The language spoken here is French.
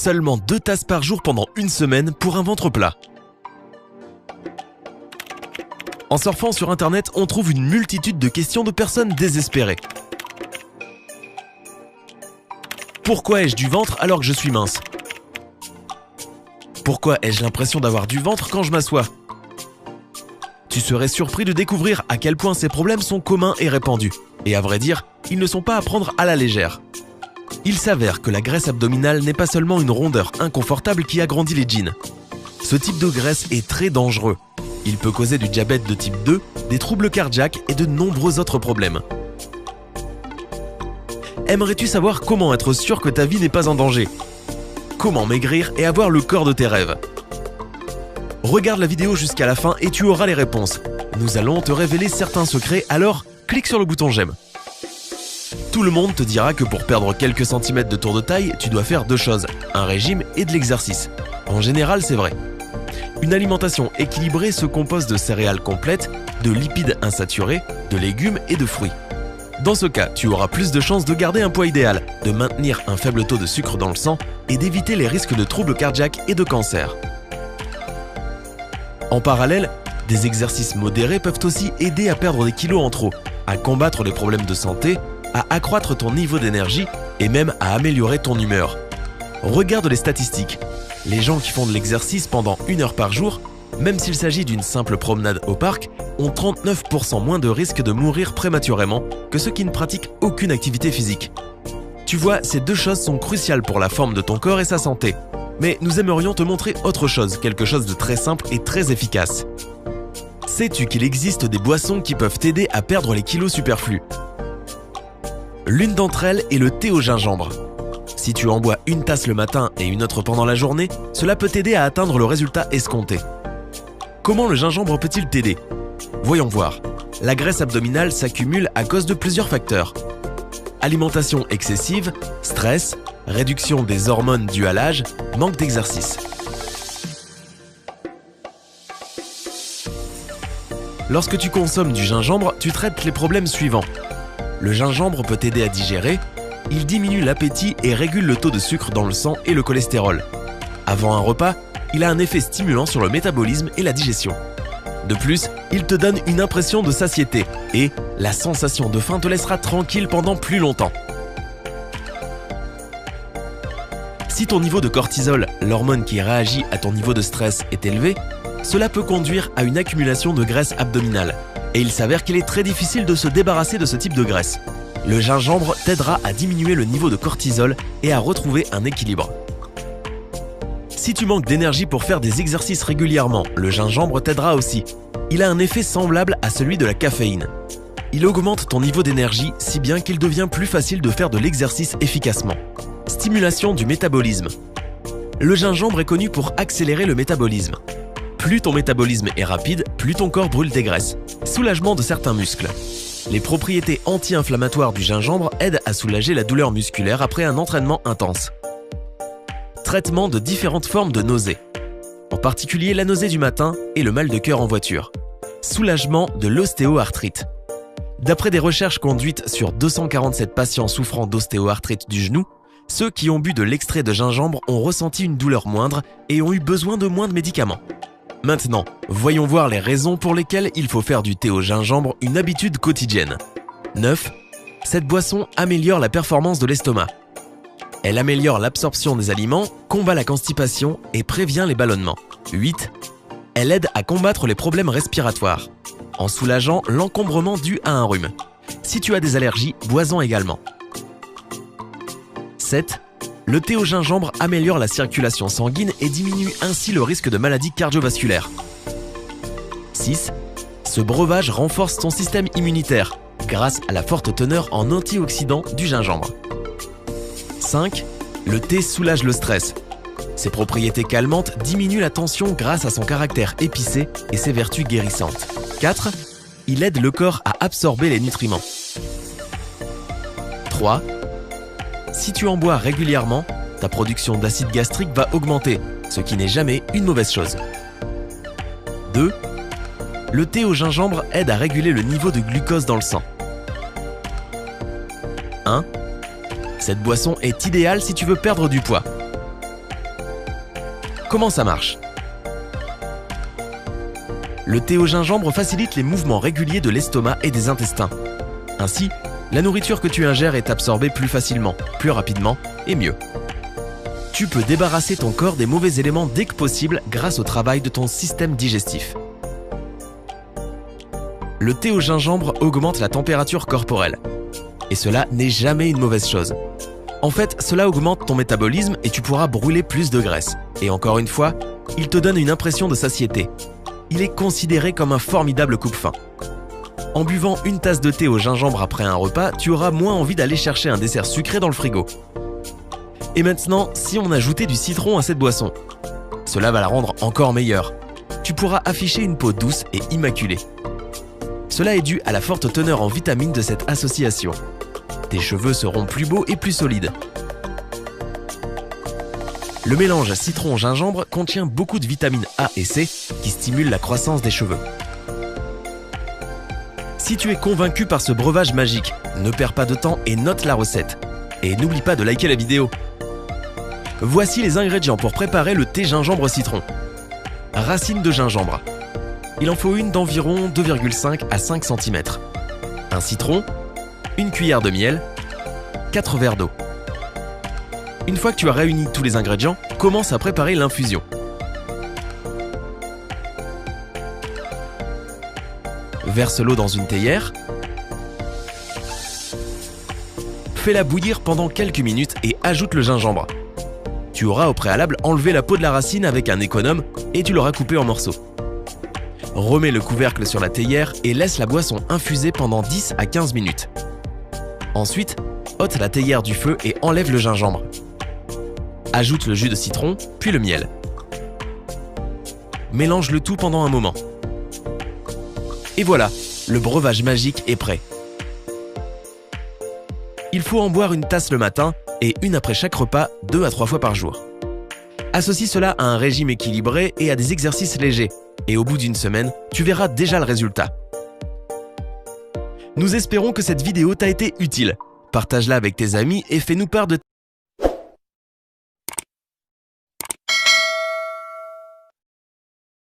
Seulement 2 tasses par jour pendant une semaine pour un ventre plat. En surfant sur internet, on trouve une multitude de questions de personnes désespérées. Pourquoi ai-je du ventre alors que je suis mince? Pourquoi ai-je l'impression d'avoir du ventre quand je m'assois? Tu serais surpris de découvrir à quel point ces problèmes sont communs et répandus. Et à vrai dire, ils ne sont pas à prendre à la légère. Il s'avère que la graisse abdominale n'est pas seulement une rondeur inconfortable qui agrandit les jeans. Ce type de graisse est très dangereux. Il peut causer du diabète de type 2, des troubles cardiaques et de nombreux autres problèmes. Aimerais-tu savoir comment être sûr que ta vie n'est pas en danger? Comment maigrir et avoir le corps de tes rêves? Regarde la vidéo jusqu'à la fin et tu auras les réponses. Nous allons te révéler certains secrets, alors clique sur le bouton j'aime. Tout le monde te dira que pour perdre quelques centimètres de tour de taille, tu dois faire 2 choses, un régime et de l'exercice. En général, c'est vrai. Une alimentation équilibrée se compose de céréales complètes, de lipides insaturés, de légumes et de fruits. Dans ce cas, tu auras plus de chances de garder un poids idéal, de maintenir un faible taux de sucre dans le sang et d'éviter les risques de troubles cardiaques et de cancer. En parallèle, des exercices modérés peuvent aussi aider à perdre des kilos en trop, à combattre les problèmes de santé, à accroître ton niveau d'énergie et même à améliorer ton humeur. Regarde les statistiques. Les gens qui font de l'exercice pendant 1 heure par jour, même s'il s'agit d'une simple promenade au parc, ont 39% moins de risque de mourir prématurément que ceux qui ne pratiquent aucune activité physique. Tu vois, ces 2 choses sont cruciales pour la forme de ton corps et sa santé. Mais nous aimerions te montrer autre chose, quelque chose de très simple et très efficace. Sais-tu qu'il existe des boissons qui peuvent t'aider à perdre les kilos superflus? L'une d'entre elles est le thé au gingembre. Si tu en bois 1 tasse le matin et une autre pendant la journée, cela peut t'aider à atteindre le résultat escompté. Comment le gingembre peut-il t'aider? Voyons voir. La graisse abdominale s'accumule à cause de plusieurs facteurs. Alimentation excessive, stress, réduction des hormones dues à l'âge, manque d'exercice. Lorsque tu consommes du gingembre, tu traites les problèmes suivants. Le gingembre peut t'aider à digérer, il diminue l'appétit et régule le taux de sucre dans le sang et le cholestérol. Avant un repas, il a un effet stimulant sur le métabolisme et la digestion. De plus, il te donne une impression de satiété et la sensation de faim te laissera tranquille pendant plus longtemps. Si ton niveau de cortisol, l'hormone qui réagit à ton niveau de stress, est élevé, cela peut conduire à une accumulation de graisse abdominale. Et il s'avère qu'il est très difficile de se débarrasser de ce type de graisse. Le gingembre t'aidera à diminuer le niveau de cortisol et à retrouver un équilibre. Si tu manques d'énergie pour faire des exercices régulièrement, le gingembre t'aidera aussi. Il a un effet semblable à celui de la caféine. Il augmente ton niveau d'énergie si bien qu'il devient plus facile de faire de l'exercice efficacement. Stimulation du métabolisme. Le gingembre est connu pour accélérer le métabolisme. Plus ton métabolisme est rapide, plus ton corps brûle des graisses. Soulagement de certains muscles. Les propriétés anti-inflammatoires du gingembre aident à soulager la douleur musculaire après un entraînement intense. Traitement de différentes formes de nausées. En particulier la nausée du matin et le mal de cœur en voiture. Soulagement de l'ostéoarthrite. D'après des recherches conduites sur 247 patients souffrant d'ostéoarthrite du genou, ceux qui ont bu de l'extrait de gingembre ont ressenti une douleur moindre et ont eu besoin de moins de médicaments. Maintenant, voyons voir les raisons pour lesquelles il faut faire du thé au gingembre une habitude quotidienne. 9. Cette boisson améliore la performance de l'estomac. Elle améliore l'absorption des aliments, combat la constipation et prévient les ballonnements. 8. Elle aide à combattre les problèmes respiratoires, en soulageant l'encombrement dû à un rhume. Si tu as des allergies, bois-en également. 7. Le thé au gingembre améliore la circulation sanguine et diminue ainsi le risque de maladies cardiovasculaires. 6. Ce breuvage renforce ton système immunitaire grâce à la forte teneur en antioxydants du gingembre. 5. Le thé soulage le stress. Ses propriétés calmantes diminuent la tension grâce à son caractère épicé et ses vertus guérissantes. 4. Il aide le corps à absorber les nutriments. 3. Si tu en bois régulièrement, ta production d'acide gastrique va augmenter, ce qui n'est jamais une mauvaise chose. 2. Le thé au gingembre aide à réguler le niveau de glucose dans le sang. 1. Cette boisson est idéale si tu veux perdre du poids. comment ça marche? Le thé au gingembre facilite les mouvements réguliers de l'estomac et des intestins. Ainsi, la nourriture que tu ingères est absorbée plus facilement, plus rapidement et mieux. Tu peux débarrasser ton corps des mauvais éléments dès que possible grâce au travail de ton système digestif. Le thé au gingembre augmente la température corporelle. Et cela n'est jamais une mauvaise chose. En fait, cela augmente ton métabolisme et tu pourras brûler plus de graisse. Et encore une fois, il te donne une impression de satiété. Il est considéré comme un formidable coupe-faim. En buvant une tasse de thé au gingembre après un repas, tu auras moins envie d'aller chercher un dessert sucré dans le frigo. Et maintenant, si on ajoutait du citron à cette boisson, cela va la rendre encore meilleure. Tu pourras afficher une peau douce et immaculée. Cela est dû à la forte teneur en vitamines de cette association. Tes cheveux seront plus beaux et plus solides. Le mélange citron-gingembre contient beaucoup de vitamines A et C qui stimulent la croissance des cheveux. Si tu es convaincu par ce breuvage magique, ne perds pas de temps et note la recette. Et n'oublie pas de liker la vidéo. Voici les ingrédients pour préparer le thé gingembre citron. Racines de gingembre. Il en faut une d'environ 2,5 à 5 cm. Un citron, une cuillère de miel, 4 verres d'eau. Une fois que tu as réuni tous les ingrédients, commence à préparer l'infusion. Verse l'eau dans une théière. Fais-la bouillir pendant quelques minutes et ajoute le gingembre. Tu auras au préalable enlevé la peau de la racine avec un économe et tu l'auras coupé en morceaux. Remets le couvercle sur la théière et laisse la boisson infuser pendant 10 à 15 minutes. Ensuite, ôte la théière du feu et enlève le gingembre. Ajoute le jus de citron, puis le miel. Mélange le tout pendant un moment. Et voilà, le breuvage magique est prêt. Il faut en boire une tasse le matin et une après chaque repas 2 à 3 fois par jour. Associe cela à un régime équilibré et à des exercices légers. Et au bout d'une semaine, tu verras déjà le résultat. Nous espérons que cette vidéo t'a été utile. Partage-la avec tes amis et fais-nous part de